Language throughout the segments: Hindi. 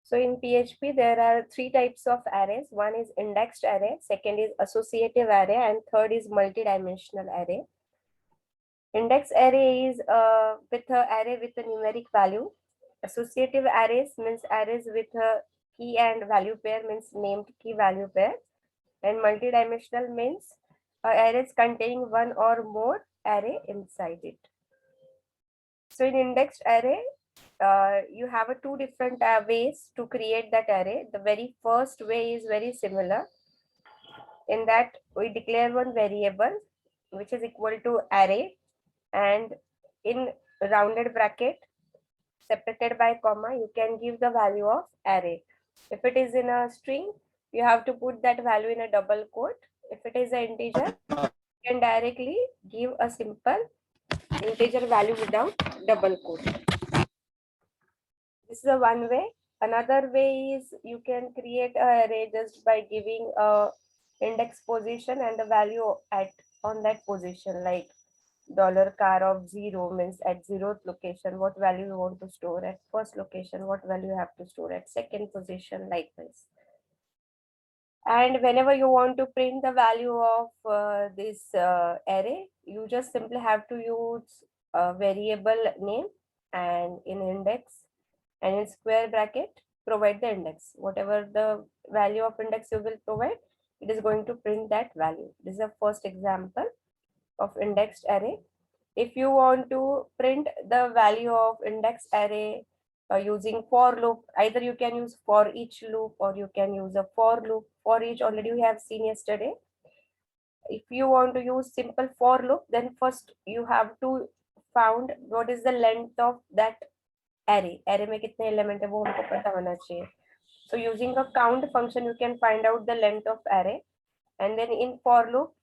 So in PHP, there are three types of arrays. One is indexed array, second is associative array, and third is multidimensional array. Index array is with a array with a numeric value. Associative arrays means arrays with a key and value pair, means named key value pair. And multidimensional means arrays containing one or more array inside it. So in indexed array, you have two different ways to create that array. The very first way is very similar. In that, we declare one variable which is equal to array, and in rounded bracket separated by comma, you can give the value of array. If it is in a string, you have to put that value in a double quote. If it is an integer, you can directly give a simple integer value without double quote. This is a one way. Another way is you can create an array just by giving a index position and the value at on that position, like $car of 0 means at 0th location what value you want to store, at first location what value you have to store, at second position, like this. And whenever you want to print the value of this array, you just simply have to use a variable name and in index and in square bracket provide the index. Whatever the value of index you will provide, it is going to print that value. This is the first example of indexed array. If you want to print the value of index array using for loop, either you can use for each loop or you can use a for loop. For each already we have seen yesterday. If you want to use simple for loop, then first you have to found what is the length of that array. Array में कितने element है वो हमको पता होना चाहिए. So using a count function, you can find out the length of array, and then in for loop,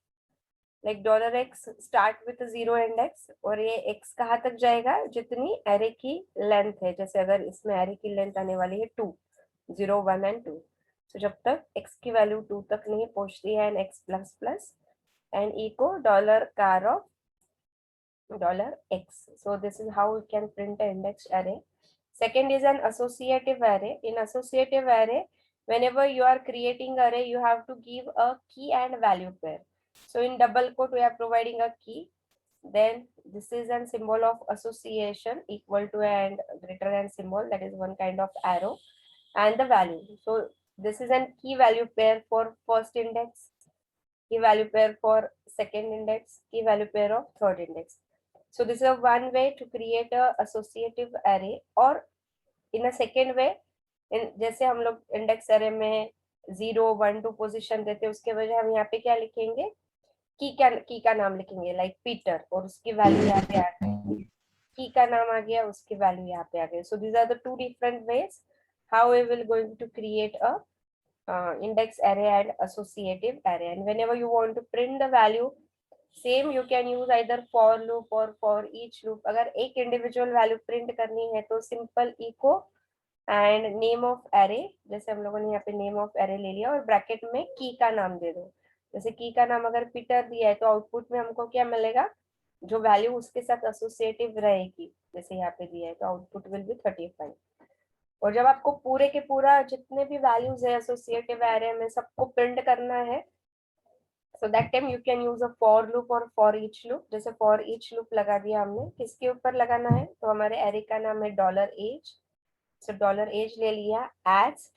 like $x start with 0 index और ये x कहाँ तक जाएगा जितनी array की length है. जैसे अगर इसमें array की length आने वाली है 2, 0, 1 and 2. So जब तक x की value 2 तक नहीं पहुंचती है and x plus plus and echo $car of $x. So this is how we can print an indexed array. Second is an associative array. In associative array, whenever you are creating array, you have to give a key and value pair. So in double quote, we are providing a key. Then this is a symbol of association, equal to and greater than symbol, that is one kind of arrow, and the value. So this is a key value pair for first index, key value pair for second index, key value pair of third index. So this is a one way to create a associative array. और in a second way, जैसे हम लोग इंडेक्स अरे में 0, 1, 2 पोजीशन देते हैं, उसके वजह हम यहाँ पे क्या लिखेंगे, की का नाम लिखेंगे, लाइक पीटर, और उसकी वैल्यू यहाँ पे आ गई, की का नाम आ गया, उसकी वैल्यू यहाँ पे आ गई. So these are the two different ways how we will going to create a index array and associative array. And whenever you want to print the value, same you can use either for loop और फॉर ईच लूप. अगर एक इंडिविजुअल वैल्यू प्रिंट करनी है तो simple echo and name of array, जैसे हम लोगों ने यहाँ पे नेम ऑफ एरे ले लिया और ब्रैकेट में की का नाम दे दो. जैसे की का नाम अगर पीटर दिया है तो आउटपुट में हमको क्या मिलेगा, जो वैल्यू उसके साथ एसोसिएटिव रहेगी, जैसे यहाँ पे दिया है तो आउटपुट विल बी 35. और जब आपको पूरे के पूरा जितने भी वैल्यूज है एसोसिएटिव एरे में सबको प्रिंट करना है, so that time you can use a for loop और for each loop. जैसे for each loop लगा दिया हमने, किसके ऊपर लगाना है, तो हमारे array का नाम है $age. so $age ले लिया, as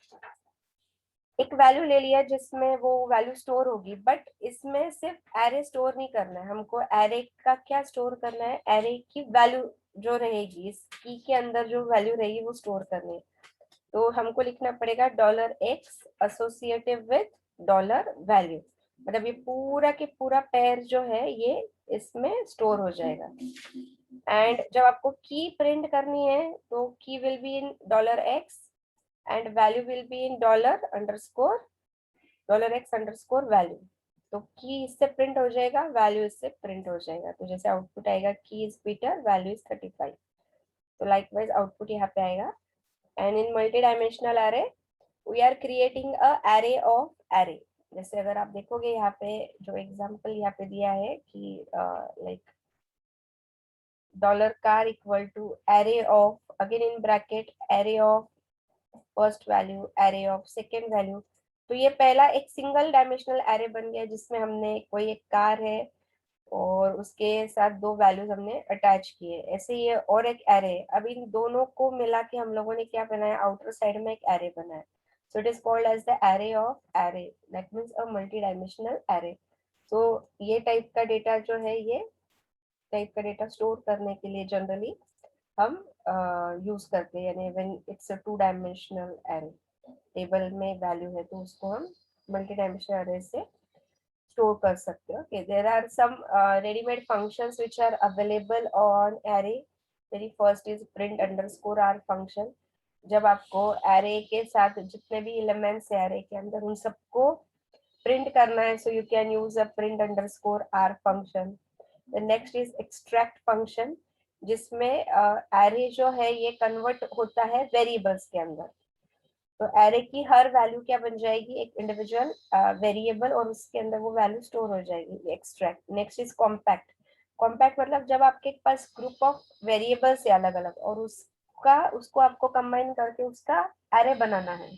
एक वैल्यू ले लिया जिसमें वो वैल्यू स्टोर होगी, बट इसमें सिर्फ एरे स्टोर नहीं करना है हमको. एरे का क्या स्टोर करना है, एरे की वैल्यू जो रहेगी, इस की के अंदर जो वैल्यू रहेगी वो स्टोर करनी है. तो हमको लिखना पड़ेगा $x एसोसिएटिव विथ $value. मतलब ये पूरा के पूरा पेयर जो है ये इसमें स्टोर हो जाएगा. एंड जब आपको की प्रिंट करनी है तो की will be in $x and value will be in $x_value. तो की इससे प्रिंट हो जाएगा, वैल्यू इससे प्रिंट हो जाएगा. तो जैसे आउटपुट आएगा की इज पीटर, वैल्यू इज 35. तो लाइकवाइज आउटपुट यहाँ पे आएगा. And in multidimensional array we are creating a array of array. जैसे अगर आप देखोगे यहाँ पे जो एग्जांपल यहाँ पे दिया है कि like $car equal to array of, again in bracket array of first value, array of second value. तो ये पहला एक सिंगल डायमेंशनल एरे बन गया जिसमें हमने कोई एक कार है और उसके साथ दो वैल्यूज हमने अटैच किए। ऐसे ये और एक एरे, अब इन दोनों को मिला के हम लोगों ने क्या बनाया, आउटर साइड में एक एरे बनाया। So it is called as the array of array, that means a multi dimensional array. तो ये टाइप का डेटा जो है, ये टाइप का डेटा स्टोर करने के लिए जनरली हम यूज करते हैं, यानी when it's a two dimensional array, table में वैल्यू है तो उसको हम मल्टी डायमेंशनल एरे से स्टोर कर सकते हो। Okay, there are some readymade functions which are available on array. Very first is print underscore r function. जब आपको एरे के साथ जितने भी एलिमेंट्स है एरे के अंदर उन सबको प्रिंट करना है, so you can use a print underscore r function. The next is extract function, जिसमें एरे जो है ये कन्वर्ट होता है वेरिएबल्स के अंदर। तो एरे की हर वैल्यू क्या बन जाएगी, एक इंडिविजुअल वेरिएबल, और उसके अंदर वो वैल्यू स्टोर हो जाएगी, extract. Next is compact. Compact मतलब जब आपके पास ग्रुप ऑफ वेरिएबल्स है अलग अलग और उसको आपको कंबाइन करके उसका एरे बनाना है।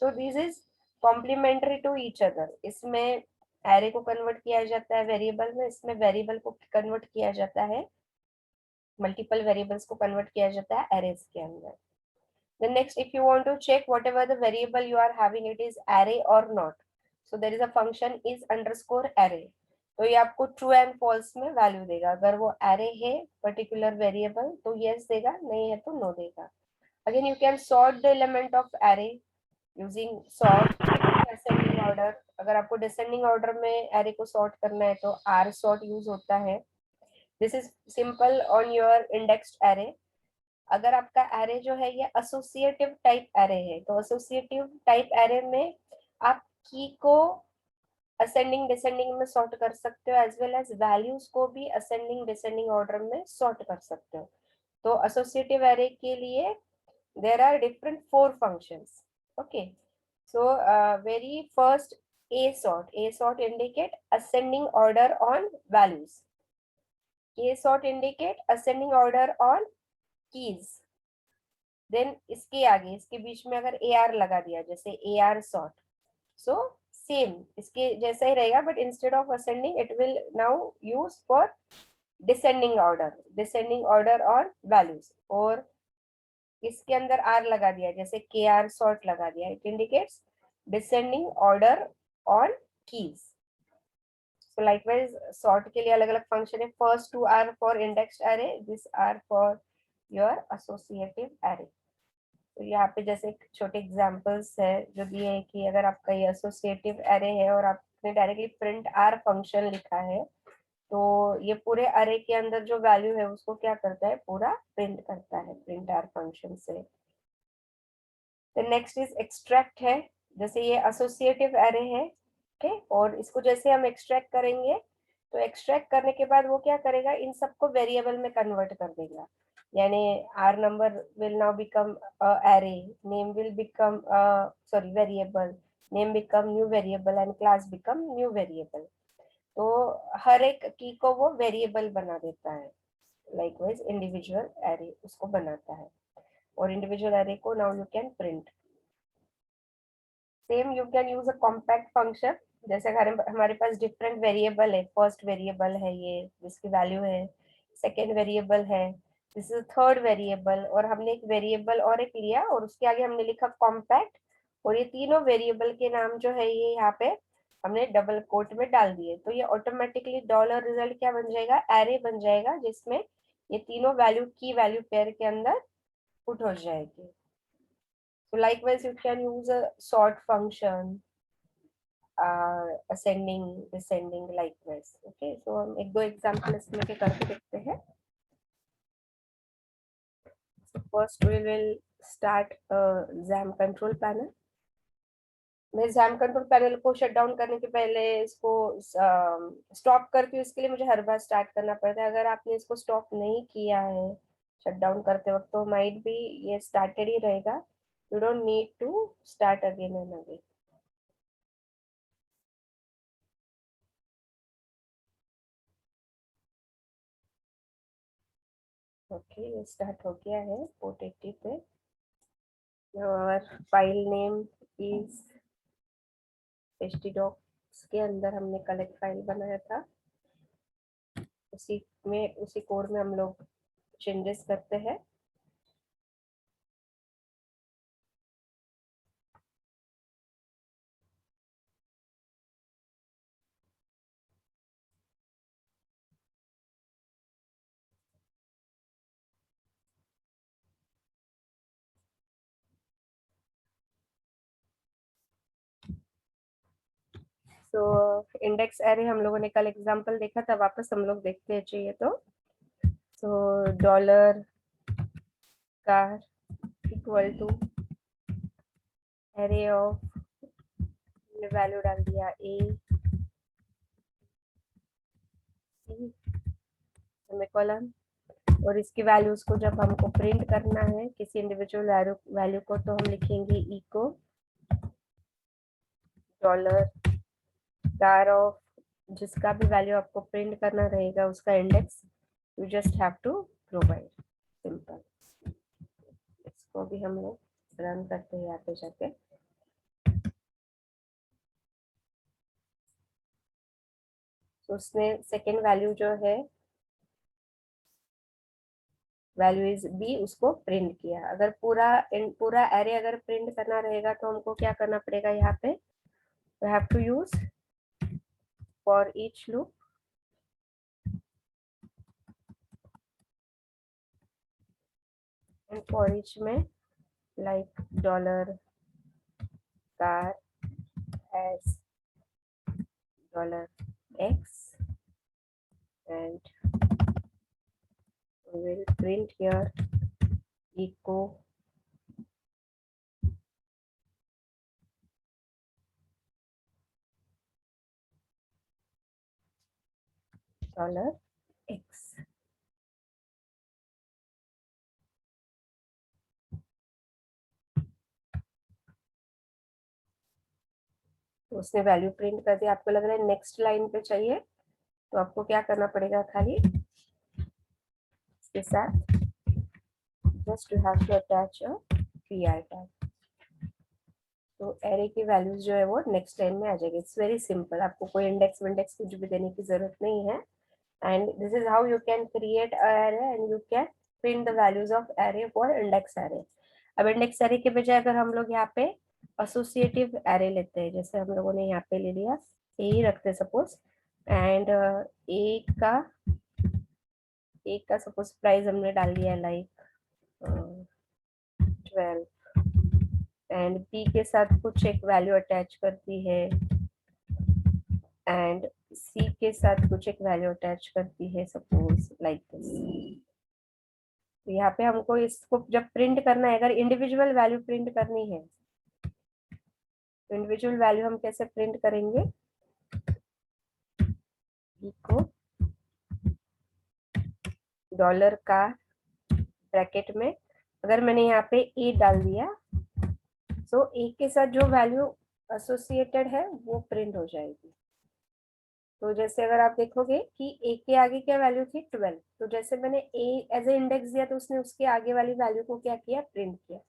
So this is complementary to each other. इसमें एरे को कन्वर्ट किया जाता है वेरिएबल में, इसमें वेरिएबल को कन्वर्ट किया जाता है, मल्टीपल वेरिएबल्स को कन्वर्ट किया जाता है एरेज के अंदर। Then next, if you want to check whatever the variable you are having, it is array or not. So there is a function is underscore array. तो ये आपको true and false में वैल्यू देगा। अगर वो array है particular variable तो yes देगा, नहीं है तो no देगा। Again you can sort the element of array using sort descending order। अगर आपको descending order में array को sort करना है तो r sort यूज होता है। This is simple on your indexed array। अगर आपका एरे जो है ये एसोसिएटिव टाइप एरे है तो एसोसिएटिव टाइप एरे में आप की को असेंडिंग डिसेंडिंग में सॉर्ट कर सकते हो, एज वेल एज वैल्यूज को भी असेंडिंग डिसेंडिंग ऑर्डर में सॉर्ट कर सकते हो। तो एसोसिएटिव एरे के लिए there are different four functions. Okay, so very first asort indicate ascending order on values, asort indicate ascending order on keys. Then इसके आगे इसके बीच में अगर ए आर लगा दिया, जैसे A R sort, so same इसके जैसा ही रहेगा, but instead of ascending it will now use for descending order on values. और इसके अंदर आर लगा दिया, जैसे के आर सॉर्ट लगा दिया, it indicates descending order on keys. So likewise sort के लिए अलग अलग फंक्शन है। First two are for indexed array, this are for your associative array. तो यहाँ पे जैसे छोटे एग्जांपल्स है जो दिए है कि अगर आपका ये एसोसिएटिव एरे है और आपने डायरेक्टली प्रिंट आर फंक्शन लिखा है तो ये पूरे अरे के अंदर जो वैल्यू है उसको क्या करता है, पूरा प्रिंट करता है प्रिंट आर फंक्शन से। नेक्स्ट इज एक्सट्रैक्ट है, जैसे ये एसोसिएटिव एरे है, ठीक, और इसको जैसे हम एक्सट्रैक्ट करेंगे तो एक्सट्रैक्ट करने के बाद वो क्या करेगा, इन सबको वेरिएबल में कन्वर्ट कर देगा। यानी r number will now become array, name will become sorry variable, name become new variable and class become new variable। तो हर एक की को वो वेरिएबल बना देता है, लाइकवाइज इंडिविजुअल एरे उसको बनाता है, और इंडिविजुअल एरे को now you can print. Same you can use a compact function, जैसे अगर हमारे पास डिफरेंट वेरिएबल है, फर्स्ट वेरिएबल है ये जिसकी वैल्यू है, सेकेंड वेरिएबल है, दिस इज थर्ड वेरिएबल, और हमने एक वेरिएबल और एक लिया और उसके आगे हमने लिखा कॉम्पैक्ट, और ये तीनों वेरिएबल के नाम जो है ये यहाँ पे हमने डबल कोट में डाल दिए, तो ये ऑटोमेटिकली डॉलर रिजल्ट क्या बन जाएगा, एरे बन जाएगा जिसमें ये तीनों वैल्यू की वैल्यू पेयर के अंदर पुट हो जाएगी। So likewise, you can use a sort function, ascending, descending, likewise. Okay, so हम एक दो एग्जाम्पल इसमें के करके देखते हैं। First, we will start XAMPP control panel. मैं XAMPP कंट्रोल पैनल को शट डाउन करने के पहले इसको स्टॉप करती हूँ, इसके लिए मुझे हर बार स्टार्ट करना पड़ता है। अगर आपने इसको स्टॉप नहीं किया है शट डाउन करते वक्त तो माइट भी ये स्टार्टेड ही रहेगा, you don't need to start again and again. Okay, ये स्टार्ट हो गया है पोर्ट 80 पे। और फाइल नेम इज htdocs के अंदर हमने कलेक्ट फाइल बनाया था, उसी कोड में हम लोग चेंजेस करते हैं। तो इंडेक्स एरे हम लोगों ने कल एग्जांपल देखा था, वापस हम लोग देखते हैं चाहिए तो डॉलर का equal to array of, value डाल दिया ए सेमीकोलन, और इसकी वैल्यूज को जब हमको प्रिंट करना है किसी इंडिविजुअल वैल्यू को, तो हम लिखेंगे इको डॉलर कार ऑफ, जिसका भी वैल्यू आपको प्रिंट करना रहेगा उसका index you just have to provide, simple. इसको भी हम लोग रन करते हैं यहाँ पे जाके। तो उसने सेकेंड वैल्यू जो है वैल्यू इज बी, उसको प्रिंट किया। अगर पूरा एरे अगर प्रिंट करना रहेगा तो हमको क्या करना पड़ेगा, यहाँ पे we have to use for each loop, and for each में like dollar car S dollar X, and we will print here echo dollar x। तो उसने वैल्यू प्रिंट कर दिया। आपको लग रहा है नेक्स्ट लाइन पे चाहिए, तो आपको क्या करना पड़ेगा, खाली इसके साथ just you have to attach a pr tag, तो एरे की वैल्यूज जो है वो नेक्स्ट लाइन में आ जाएगी। इट्स वेरी सिंपल, आपको कोई इंडेक्स विंडेक्स कुछ भी देने की जरूरत नहीं है। And this is how you can create a array and you can print the values of array for index array। अब इंडेक्स array के बजाय अगर हम लोग यहाँ पे एसोसिएटिव array लेते हैं, जैसे हम लोगों ने यहाँ पे ले लिया, ए ही रखते हैं सपोज, एंड एक का सपोज प्राइस हमने डाल दिया लाइक 12, एंड पी के साथ कुछ एक वैल्यू अटैच करती है, एंड सी के साथ कुछ एक वैल्यू अटैच करती है, सपोज लाइक दिस। तो यहाँ पे हमको इसको जब प्रिंट करना है, अगर इंडिविजुअल वैल्यू प्रिंट करनी है तो इंडिविजुअल वैल्यू हम कैसे प्रिंट करेंगे, इको डॉलर का ब्रैकेट में अगर मैंने यहाँ पे ए डाल दिया, तो ए के साथ जो वैल्यू एसोसिएटेड है वो प्रिंट हो जाएगी। तो जैसे अगर आप देखोगे कि ए के आगे क्या वैल्यू थी 12, तो जैसे मैंने ए एज ए इंडेक्स दिया तो उसने उसके आगे वाली वैल्यू को क्या किया, प्रिंट किया।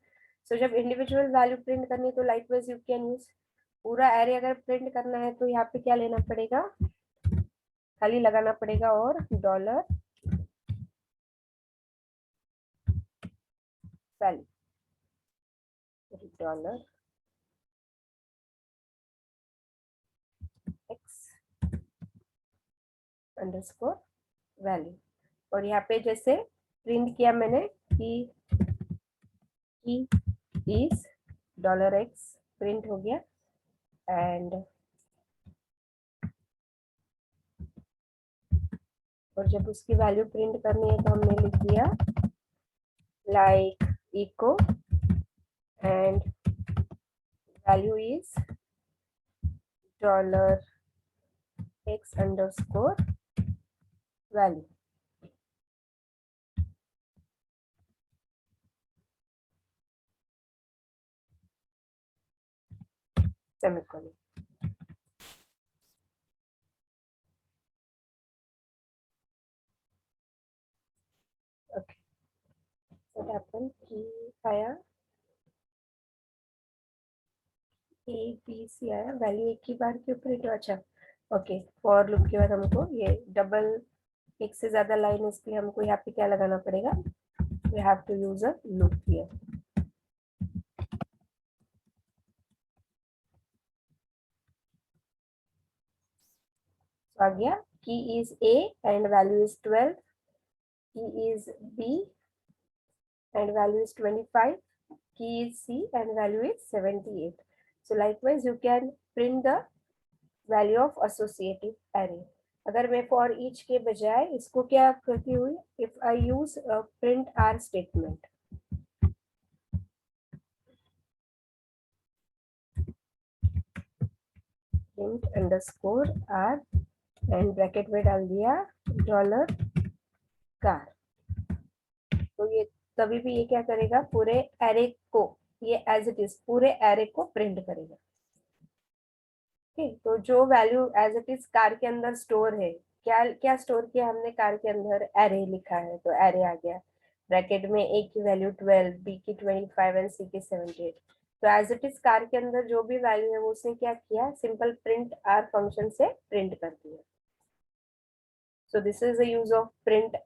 सो जब इंडिविजुअल वैल्यू प्रिंट करनी है तो लाइकवाइज यू कैन यूज पूरा एरे। अगर प्रिंट करना है तो यहाँ पे क्या लेना पड़ेगा, खाली लगाना पड़ेगा और dollar value, dollar x underscore value, और यहाँ पे जैसे प्रिंट किया मैंने कि इज डॉलर एक्स, प्रिंट हो गया। एंड और जब उसकी वैल्यू प्रिंट करनी है तो हमने लिख दिया like echo and value is dollar x underscore value. Semicolon. Okay, what happened कि आया ए बी सी आया, वैल्यू एक ही बार क्यों प्रिंट, अच्छा ओके। फॉर लूप के बाद हमको ये डबल, एक से ज्यादा लाइन, इसके लिए हमको यहाँ पे क्या लगाना पड़ेगा, we have to use a loop here. तो आ गया key is a and value is 12, key is b and value is 25, key is C and value is 78. So likewise you can print the value of associative array. अगर मैं for each के बजाय इसको क्या करती हुई, if I use a print r statement, print underscore r and bracket में डाल दिया डॉलर कार, तो ये कभी भी ये क्या करेगा, पूरे एरे को, ये एज इट इज पूरे एरे को प्रिंट करेगा। ओके, तो जो value as it is car के अंदर स्टोर है, क्या क्या स्टोर किया हमने कार के अंदर, एरे लिखा है, तो एरे आ गया ब्रैकेट में, ए की वैल्यू 12, बी की 25 एंड सी की 78। तो एज इट इज कार के अंदर जो भी वैल्यू है वो उसने क्या किया, सिंपल प्रिंट आर फंक्शन से प्रिंट कर दिया। सो this is the use of print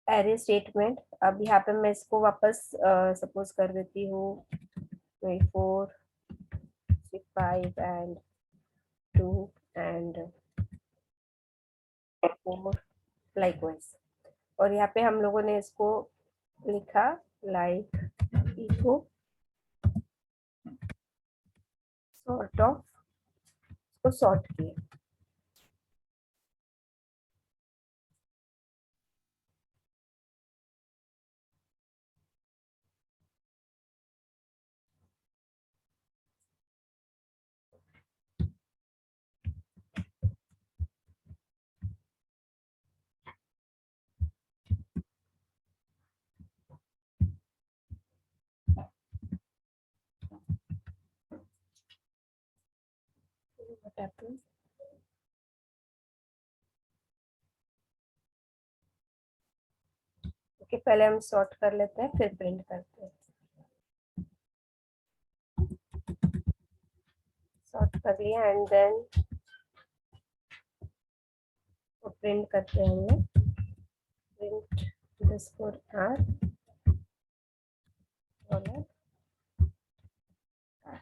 array statement. अब यहाँ पे मैं इसको वापस सपोज कर देती हूँ 24, 5 एंड 2 एंड 4 लाइकवाइज, और यहाँ पे हम लोगों ने इसको लिखा लाइक इको सॉर्ट ऑफ, इसको सॉर्ट किया। What happened? ओके, पहले हम सॉर्ट कर लेते हैं फिर प्रिंट करते हैं। सॉर्ट कर लिया एंड देन प्रिंट करते हैं हम लोग, print underscore r dollar r.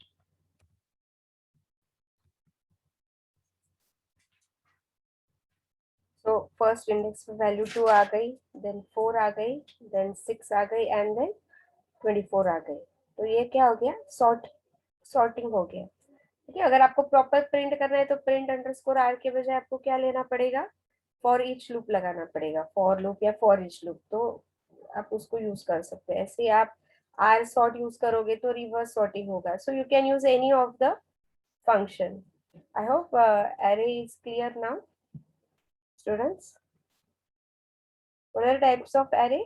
So first index में वैल्यू 2 आ गई, देन 4 आ गई, देन 6 आ गई एंड देन 24 आ गई। तो ये क्या हो गया, सॉर्टिंग हो गया। ठीक है, अगर आपको प्रॉपर प्रिंट करना है तो प्रिंट अंडरस्कोर आर के बजाय आपको क्या लेना पड़ेगा, फॉर ईच लूप लगाना पड़ेगा, फॉर लूप या फॉर ईच लूप, तो आप उसको यूज कर सकते हैं। ऐसे आप आर सॉर्ट यूज करोगे तो रिवर्स सॉर्टिंग होगा। सो you can use any of the function. I hope array is clear now, students. What are the types of array?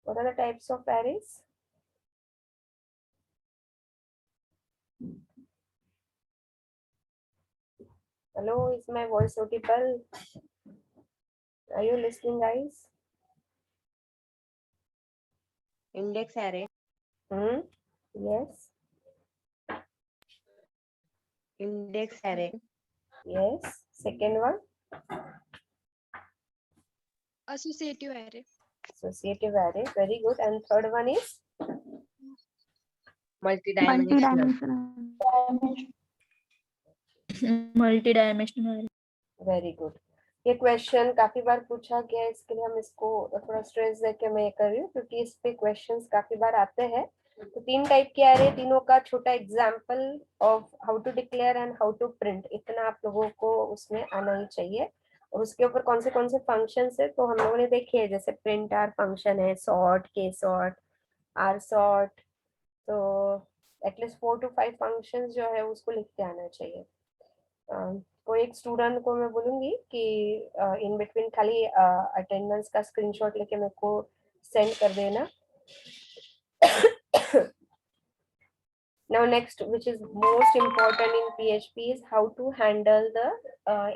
What are the types of arrays? Hello, is my voice audible? Are you listening, guys? Index array. Yes. Index array. Yes. Second one. Associative array. Associative array. Very good. And third one is Multidimensional. Multidimensional. Very good. ये क्वेश्चन काफी बार पूछा गया है, इसके लिए हम इसको थोड़ा स्ट्रेस देके मैं ये कर रही हूँ क्योंकि इस पे क्वेश्चंस काफी बार आते हैं। तो 3 टाइप के एरे, तीनों का छोटा example of how to declare and how to print, इतना आप लोगों को उसमें आना ही चाहिए। और उसके ऊपर कौन से फंक्शंस है तो हम लोगों ने देखे हैं, जैसे प्रिंट आर फंक्शन है, सॉर्ट, के सॉर्ट, आर सॉर्ट, तो एटलीस्ट 4 to 5 फंक्शंस जो है उसको लिख के आना चाहिए। कोई एक स्टूडेंट को मैं बोलूंगी कि इन बिटवीन खाली अटेंडेंस का स्क्रीनशॉट लेके मेरे को सेंड कर देना। Now next, which is most important in PHP, is how to handle the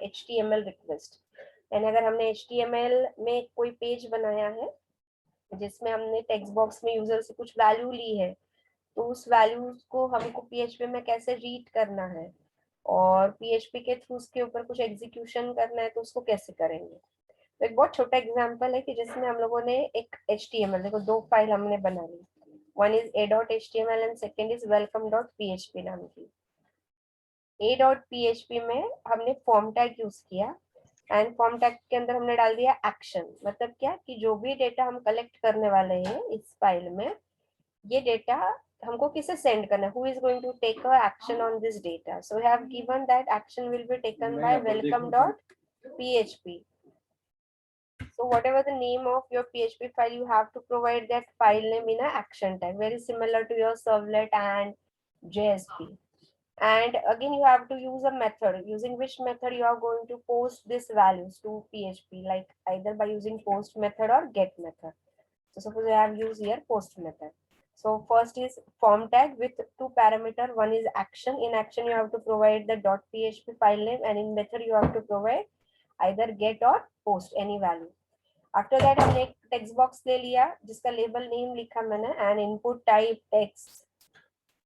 HTML request. यानी अगर हमने HTML में कोई पेज बनाया है जिसमें हमने टेक्स्ट बॉक्स में यूजर से कुछ वैल्यू ली है, तो उस वैल्यू को हमको पीएचपी में कैसे रीड करना है, और पीएचपी के थ्रू उसके ऊपर कुछ एग्जीक्यूशन करना है तो उसको कैसे करेंगे। तो एक बहुत छोटा एग्जांपल है कि जिसमें हम लोगों ने एक HTML, देखो दो फाइल हमने बना ली, one is a.html and second is welcome.php नाम की। a.php में हमने फॉर्म टैग यूज किया एंड फॉर्म टैग के अंदर हमने डाल दिया एक्शन, मतलब क्या कि जो भी डेटा हम कलेक्ट करने वाले हैं इस फाइल में, ये डेटा हमको किसे सेंड करना है, who is going to take a action on this data. So we have given that action will be taken by welcome.php. So whatever the name of your PHP file, you have to provide that file name in a action tag, very similar to your servlet and JSP. And again, you have to use a method, using which method you are going to post these values to PHP, like either by using post method or get method. So suppose I have used here post method. So first is form tag with two parameter. One is action. In action, you have to provide the .php file name, and in method, you have to provide either get or post any value. After that, हमने एक text box ले लिया जिसका label name लिखा मैंने, and input type text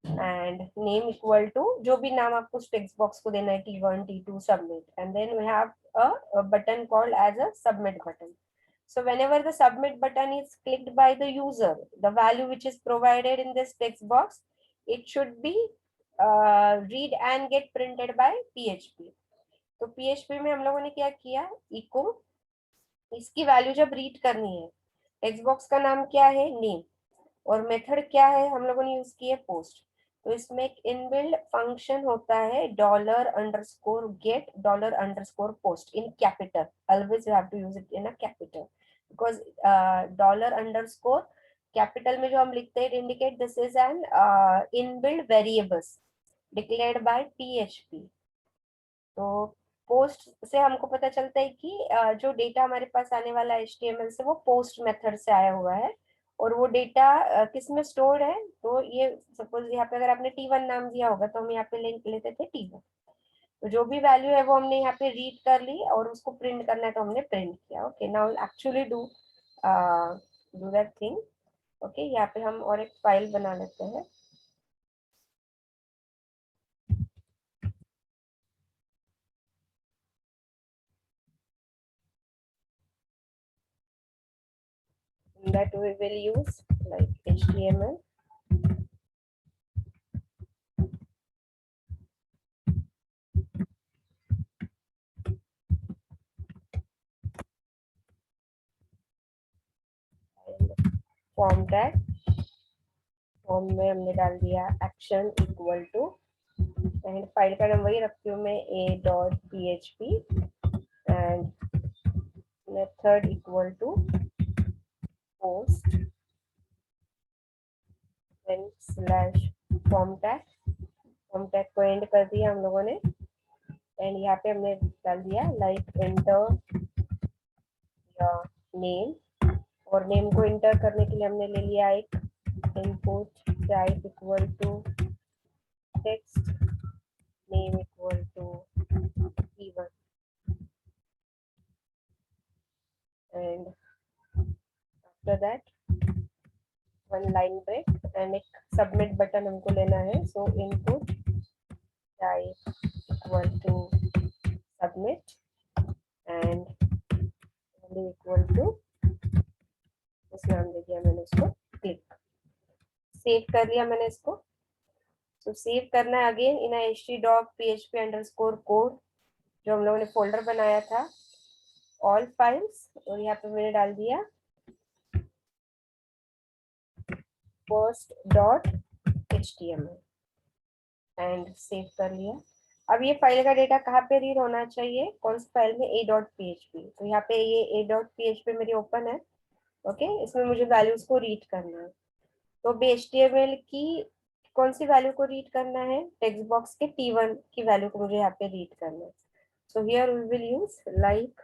and name equal to जो भी नाम आपको उस text box को देना है, T1, T2, submit, and then we have a button called as a submit button. So whenever the submit button is clicked by the user, the value which is provided in this text box, it should be read and get printed by PHP. तो PHP में हम लोगों ने क्या किया, echo, इसकी वैल्यू जब रीड करनी है, टेक्स्ट बॉक्स का नाम क्या है, नेम, और मेथड क्या है, हम लोगों ने यूज किया पोस्ट। तो इसमें एक इनबिल्ड फंक्शन होता है $_get $_post in capital. Always you have to use it in a capital because $_ capital में जो हम लिखते हैं indicate this is an inbuilt variables declared by PHP. तो पोस्ट से हमको पता चलता है कि जो डेटा हमारे पास आने वाला है HTML से, वो पोस्ट मेथड से आया हुआ है, और वो डेटा किस में स्टोर्ड है। तो ये सपोज यहाँ पे अगर आपने T1 नाम दिया होगा तो हम यहाँ पे लिंक लेते थे T1, तो जो भी वैल्यू है वो हमने यहाँ पे रीड कर ली और उसको प्रिंट करना है तो हमने प्रिंट किया। Okay, now actually do that thing. Okay, यहाँ पे हम और एक फाइल बना लेते हैं। that we will use like HTML. Form tag, form में हमने डाल दिया action equal to, and file का नाम वही रखती हूँ मैं a.php, and method equal to post then slash form tag. Form tag को एंड कर दिया हम लोगों ने, एंड यहाँ पे हमने डाल दिया लाइक एंटर योर नेम, और नेम को इंटर करने के लिए हमने ले लिया एक input type equal to text, name equal to T1, and after that one line break and एक सबमिट बटन हमको लेना है। So input type equal to submit and equal to उस नाम दे दिया मैंने उसको, क्लिक। सेव कर लिया मैंने इसको। तो सेव करना है अगेन इन htdoc.php_code, जो हम लोगों ने फोल्डर बनाया था, ऑल फाइल्स, और यहाँ पे मैंने डाल दिया post.html एंड सेव कर लिया। अब ये फाइल का डेटा कहाँ पे रीड होना चाहिए, कौन सी फाइल में, a.php। तो यहाँ पे ये a.php मेरी ओपन है। ओके, इसमें मुझे वैल्यूज को रीड करना है। तो HTML की कौन सी वैल्यू को रीड करना है, टेक्स्ट बॉक्स के T1 की वैल्यू को मुझे यहाँ पे रीड करना है। So here we will use like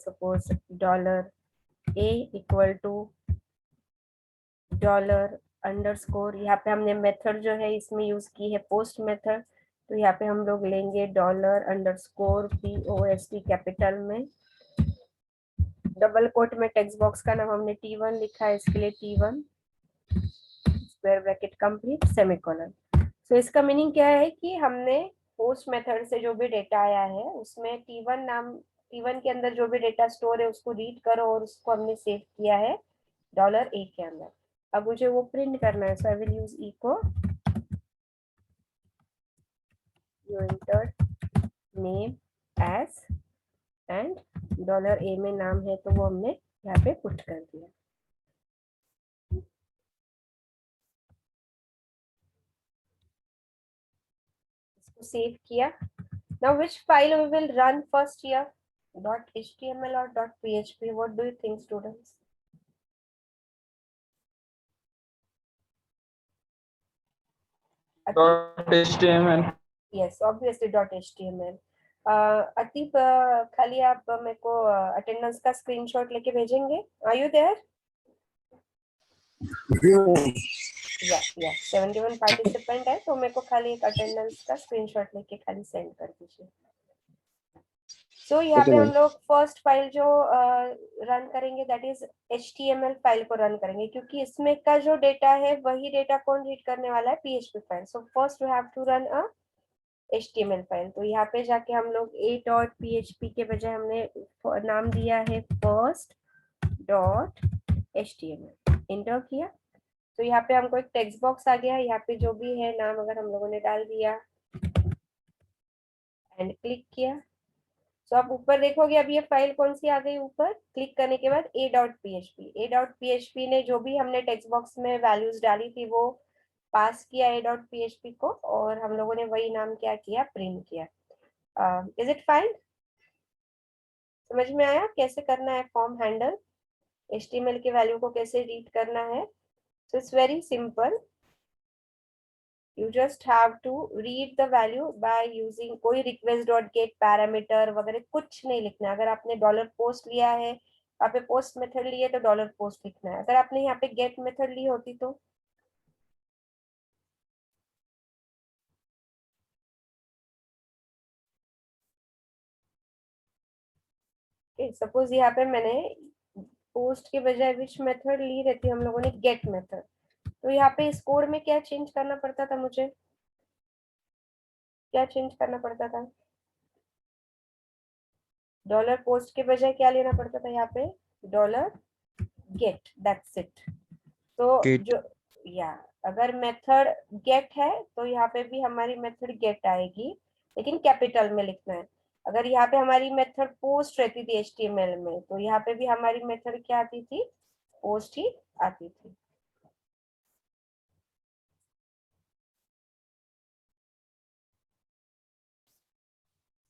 suppose $a equal to $_, यहाँ पे हमने मेथड जो है इसमें यूज की है पोस्ट मेथड, तो यहाँ पे हम लोग लेंगे $_post कैपिटल में, डबल कोट में टेक्स्ट बॉक्स का नाम हमने T1 लिखा है, इसके लिए T1 square bracket complete semicolon. So इसका मीनिंग क्या है कि हमने पोस्ट मेथड से जो भी डेटा आया है उसमें T1 के अंदर जो भी डेटा स्टोर है उसको रीड करो और उसको हमने सेव किया है $A के अंदर। अब मुझे वो प्रिंट करना है, so I will use echo you entered name as and $A में नाम है तो वो हमने यहाँ पे पुट कर दिया। इसको सेव किया। Now which file we will run first here? .html or .php? What do you think, students? .html. Yes, obviously .html. अतीब खाली आप मेरे को अटेंडेंस का स्क्रीनशॉट लेके भेजेंगे? Are you there? Yeah, 71 participant है तो मेरे को खाली एक अटेंडेंस का स्क्रीनशॉट लेके खाली सेंड कर दीजिए। सो यहाँ पे हम लोग फर्स्ट फाइल जो रन करेंगे दैट इज HTML फाइल को रन करेंगे, क्योंकि इसमें का जो डेटा है वही डेटा कौन रीड करने वाला है? PHP file. So first we have to run a HTML file. तो यहाँ पे जाके हम लोग a.php के बजाय हमने नाम दिया है first.html, इंटर किया। तो यहाँ पे हमको एक टेक्स्ट बॉक्स आ गया, यहाँ पे जो भी है नाम अगर हम लोगों ने डाल दिया एंड क्लिक किया। तो आप ऊपर देखोगे अभी ये फाइल कौन सी आ गई ऊपर, क्लिक करने के बाद a.php ने जो भी हमने टेक्स्ट बॉक्स में वैल्यूज डाली थी वो पास किया a.php को, और हम लोगों ने वही नाम क्या किया, प्रिंट किया। Is it fine? समझ में आया कैसे करना है फॉर्म हैंडल, HTML के वैल्यू को कैसे रीड करना है? So it's very simple. You just have to read the value by using कोई request dot get parameter वगैरह कुछ नहीं लिखना है। अगर आपने $post लिया है, यहाँ पे post मेथड लिए तो $post लिखना है। अगर आपने यहाँ पे get मेथड ली होती तो सपोज यहाँ पे मैंने post के बजाय which मेथड ली रहती, हम लोगों ने get मेथड, तो यहाँ पे इस कोड में क्या चेंज करना पड़ता था? मुझे क्या चेंज करना पड़ता था? $post के बजाय क्या लेना पड़ता था यहाँ पे? $get, that's it। तो Get. जो या अगर मेथड गेट है तो यहाँ पे भी हमारी मेथड गेट आएगी, लेकिन कैपिटल में लिखना है। अगर यहाँ पे हमारी मेथड पोस्ट रहती थी HTML में तो यहाँ पे भी हमारी मेथड क्या आती थी? पोस्ट ही आती थी।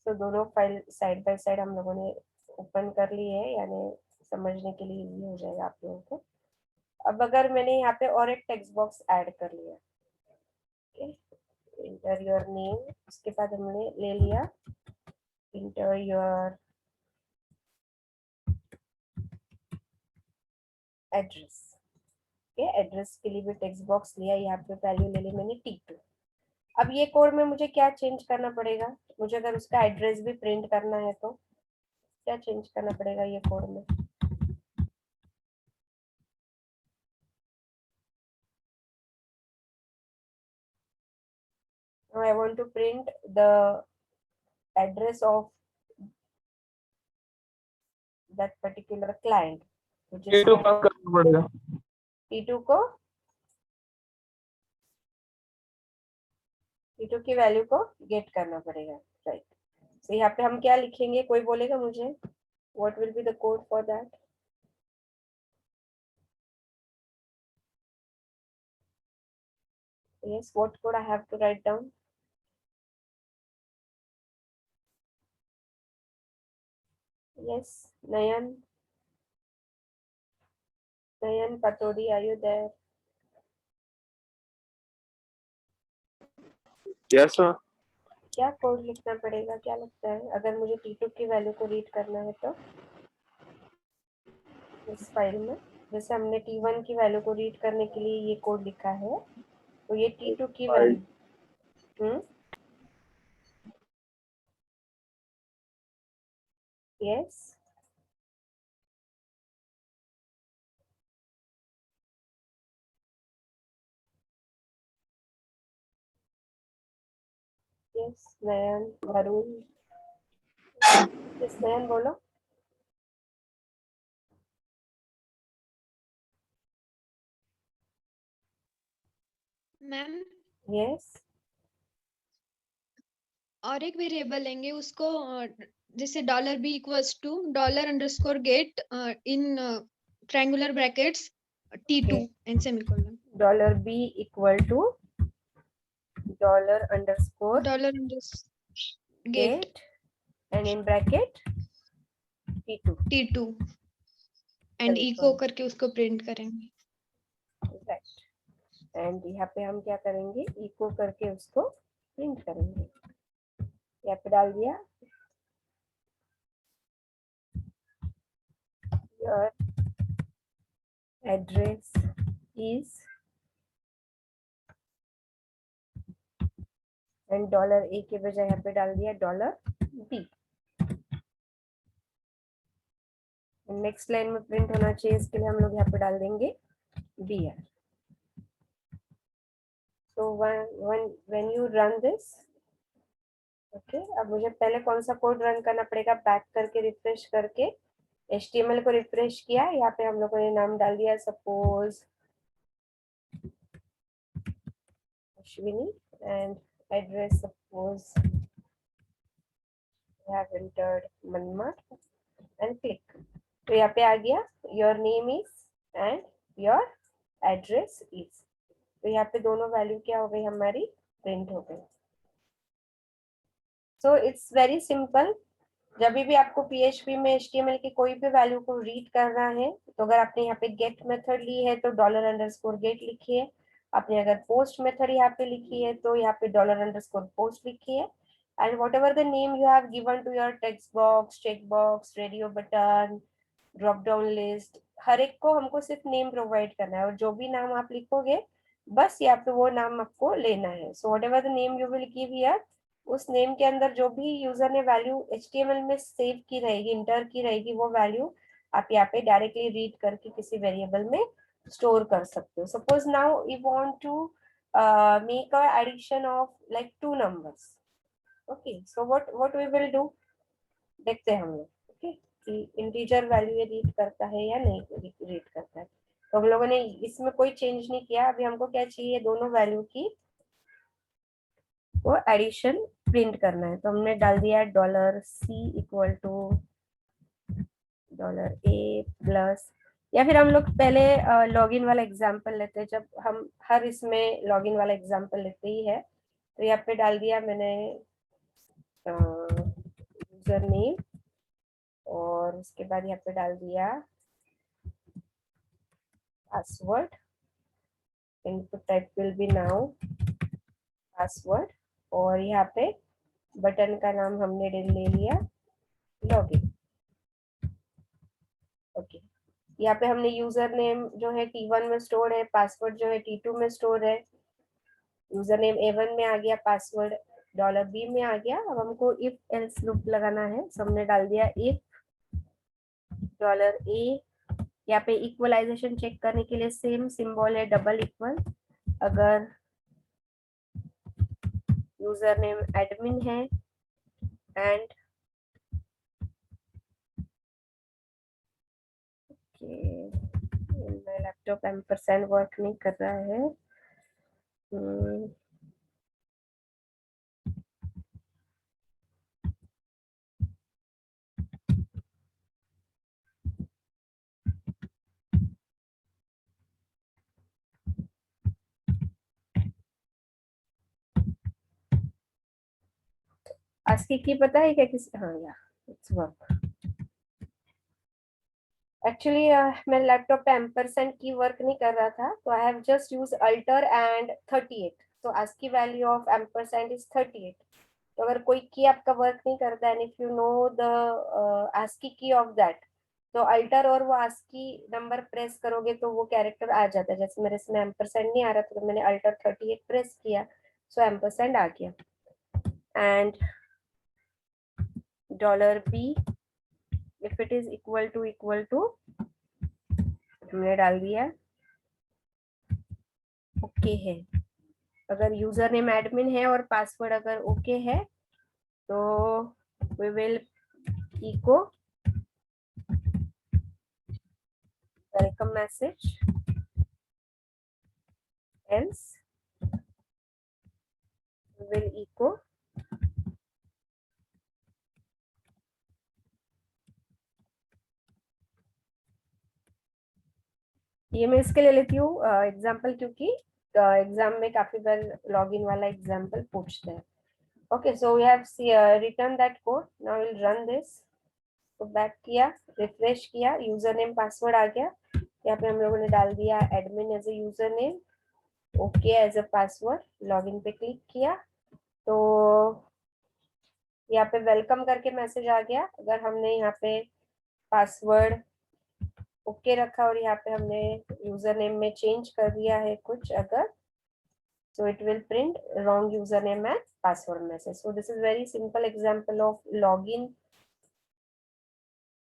तो दोनों फाइल साइड बाय साइड हम लोगों ने ओपन कर ली है, यानी समझने के लिए इजी हो जाएगा आप लोगों को। अब अगर मैंने यहाँ पे और एक टेक्स्ट बॉक्स ऐड कर लिया, इंटर योर नेम, उसके बाद हमने ले लिया इंटर योर एड्रेस। एड्रेस के लिए भी टेक्स्ट बॉक्स लिया, यहाँ पे वैल्यू ले ली मैंने T2। अब ये कोड में मुझे क्या चेंज करना पड़ेगा? मुझे अगर उसका एड्रेस भी प्रिंट करना है तो क्या चेंज करना पड़ेगा ये कोड में? I want to print the address of that particular client, which is T2 पास करना पड़ेगा। T2 को, T2 की वैल्यू को गेट करना पड़ेगा, राइट। तो यहाँ पे हम क्या लिखेंगे? कोई बोलेगा मुझे? What will be the code for that? Yes, what code I have to write down? Yes, Nayan Patodi, are you there? Yes sir. क्या कोड लिखना पड़ेगा, क्या लगता है अगर मुझे T2 की वैल्यू को रीड करना है तो? इस फाइल में जैसे हमने T1 की वैल्यू को रीड करने के लिए ये कोड लिखा है, तो ये T2 की वैल्यू यस यस नयन वरुण, यस नयन बोलो। मैम यस और एक वेरिएबल लेंगे उसको जैसे $b=$_get in triangular brackets T2 and semicolon. $b equal to $_get $get and in bracket T2 T2 and echo करके उसको प्रिंट करेंगे। राइट। एंड यहाँ पे हम क्या करेंगे, इको करके उसको प्रिंट करेंगे। यहाँ पे डाल दिया your address is and $a के बजाय यहाँ पे डाल दिया $b। नेक्स्ट लाइन में प्रिंट होना चाहिए, इसके लिए हम लोग यहाँ पे डाल देंगे br। so when you run this, okay अब मुझे पहले कौन सा कोड रन करना पड़ेगा, बैक करके रिफ्रेश करके HTML को रिफ्रेश किया, यहाँ पे हम लोगों ने नाम डाल दिया suppose Ashwini and address suppose have entered Manmar and click। तो यहाँ पे आ गया your name is and your address is। तो यहाँ पे दोनों वैल्यू क्या हो गई हमारी, प्रिंट हो गई। So it's very simple. जब भी आपको PHP में HTML की कोई भी वैल्यू को रीड करना है, तो अगर आपने यहाँ पे गेट मेथड ली है तो $_get लिखिए। आपने अगर पोस्ट मेथड यहाँ पे लिखी है तो यहाँ पे $_post लिखिए। and whatever the name you have given to your text box, check box, radio button, drop down list, हर एक को हमको सिर्फ नेम प्रोवाइड करना है और जो भी नाम आप लिखोगे बस यहाँ पे वो नाम आपको लेना है। so whatever the name you will give here, उस नेम के अंदर जो भी यूजर ने वैल्यू HTML में सेव की रहेगी, इंटर की रहेगी, वो वैल्यू आप यहाँ पे डायरेक्टली रीड करके किसी वेरिएबल में स्टोर कर सकते हो। Suppose now you want to make a addition of like 2 numbers। Okay so what we will do, देखते हैं हम लोग ओके कि इंटीजर वैल्यू ये रीड करता है या नहीं रीड करता है। तो हम लोगों ने इसमें कोई चेंज नहीं किया। अभी हमको क्या चाहिए, दोनों वैल्यू की वो एडिशन प्रिंट करना है। तो हमने डाल दिया $c equal to $a plus, या फिर हम लोग पहले लॉगिन वाला एग्जांपल लेते हैं। जब हम हर इसमें लॉगिन वाला एग्जांपल लेते ही है, तो यहाँ पे डाल दिया मैंने यूजर नेम और उसके बाद यहाँ पे डाल दिया password. Input type will be now password और यहाँ पे बटन का नाम हमने ले लिया लॉगिन। ओके यहाँ पे हमने यूजर नेम जो है T1 में स्टोर है, पासवर्ड जो है T2 में स्टोर है। यूजर नेम A1 में आ गया, पासवर्ड $b में आ गया। अब हमको इफ एल्स लूप लगाना है। so हमने डाल दिया इफ $a। यहाँ पे इक्वलाइजेशन चेक करने के लिए सेम सिंबल है डबल इक्वल। अगर यूजर नेम एडमिन है एंड मेरा लैपटॉप एम्परसैंड वर्क नहीं कर रहा है। ASCII की पता है क्या किसी, हाँ या इट्स वर्क। एक्चुअली मेरे लैपटॉप पे एम्परसेंड की वर्क नहीं कर रहा था, तो I have just use alter and 38। तो ASCII value of ampersand is 38। तो अगर कोई की आपका वर्क नहीं करता है, if you know the ASCII की ऑफ दैट, तो अल्टर और वो ASCII नंबर प्रेस करोगे तो वो कैरेक्टर आ जाता है। जैसे मेरे इसमें एम्परसेंड नहीं आ रहा था तो मैंने अल्टर 38 प्रेस किया, सो एम्परसेंड आ गया। And $b if it is equal to हमने डाल दिया ओके है। अगर यूजर नेम एडमिन है और पासवर्ड अगर ओके है तो we will echo welcome message, else we will echo ये मैं इसके लिए लेती हूँ एग्जाम्पल, क्योंकि एग्जाम में काफी बार लॉगिन वाला एग्जाम्पल पूछते हैं. Okay, so we have return that code. Now will run this. तो बैक किया, रिफ्रेश किया, यूजर नेम पासवर्ड आ गया. यहाँ पे हम लोगों ने डाल दिया admin as a username, okay as a password. Login पे क्लिक किया तो यहाँ पे वेलकम करके मैसेज आ गया. अगर हमने यहाँ पे पासवर्ड ओके रखा और यहाँ पे हमने यूजर नेम में चेंज कर दिया है कुछ अगर, so it will print wrong username and password message. So this is very simple example of login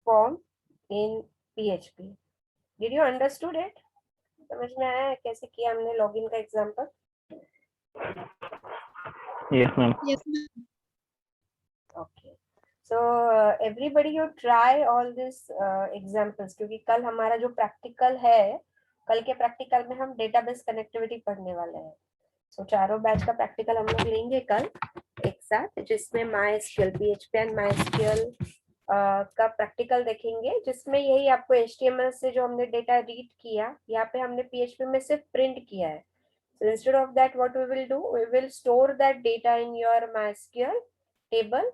form in PHP. Did you understood it? समझ में आया कैसे किया हमने लॉगिन का example? Yes, ma'am. Yes, ma'am. Okay. So everybody you try all these examples, क्योंकि कल हमारा जो प्रैक्टिकल है, कल के प्रैक्टिकल में हम डेटाबेस कनेक्टिविटी पढ़ने वाले हैं. So चारों बैच का प्रैक्टिकल हम लोग लेंगे कल एक साथ, जिसमें MySQL, PHP एंड MySQL का प्रैक्टिकल देखेंगे, जिसमें यही आपको HTML से जो हमने डेटा रीड किया, यहाँ पे हमने PHP में सिर्फ प्रिंट किया है. So instead of that, what we will do, we will store that data in your MySQL table,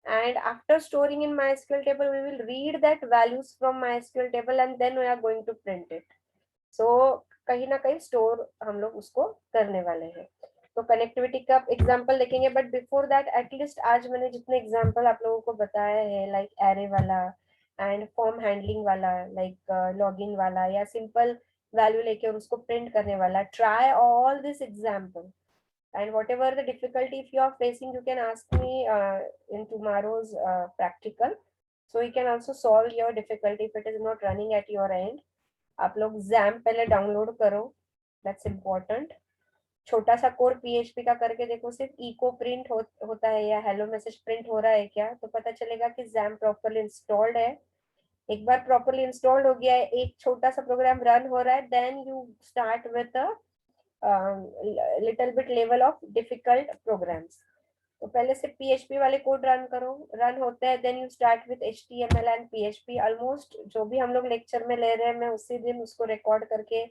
and after storing in MySQL table, we will read that values from MySQL table and then we are going to print it. So कहीं ना कहीं स्टोर हम लोग उसको करने वाले हैं. तो कनेक्टिविटी का एग्जांपल देखेंगे, बट बिफोर दैट एटलीस्ट आज मैंने जितने एग्जांपल आप लोगों को बताया है, लाइक एरे वाला एंड फॉर्म हैंडलिंग वाला, लाइक लॉगिन वाला, या सिंपल वैल्यू लेके और उसको प्रिंट करने वाला, try all this example. And whatever the difficulty if you are facing, you can ask me in tomorrow's practical, so you can also solve your difficulty if it is not running at your end. आप लोग XAMPP पहले डाउनलोड करो, that's important. छोटा सा कोड PHP का करके देखो, सिर्फ इको प्रिंट होता है या हेलो मैसेज प्रिंट हो रहा है क्या, तो पता चलेगा कि XAMPP प्रॉपर्ली इंस्टॉल्ड है. एक बार प्रॉपर्ली इंस्टॉल्ड हो गया है, एक छोटा सा प्रोग्राम रन हो रहा है, then you start with a little bit level of difficult programs. तो पहले से PHP वाले कोड रन करो, रन होते हैं, then you start with HTML and PHP. Almost जो भी हम लोग लेक्चर में ले रहे हैं, मैं उसी दिन उसको रिकॉर्ड करके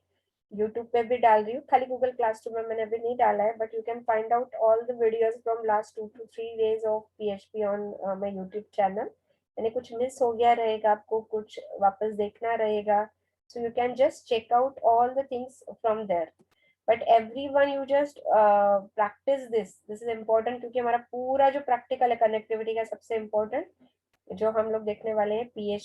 YouTube पे भी डाल रही हूँ. खाली गूगल क्लासरूम में मैंने अभी नहीं डाला है, but you can find out all the videos from last 2 to 3 days of PHP on my YouTube channel. यानी कुछ मिस हो गया रहेगा, आपको कुछ वापस देखना रहेगा, so you can just check out all the things from there. But everyone you just practice this. This is important क्योंकि हमारा पूरा जो प्रैक्टिकल है कनेक्टिविटी का सबसे इम्पोर्टेंट जो हम लोग देखने वाले हैं PHP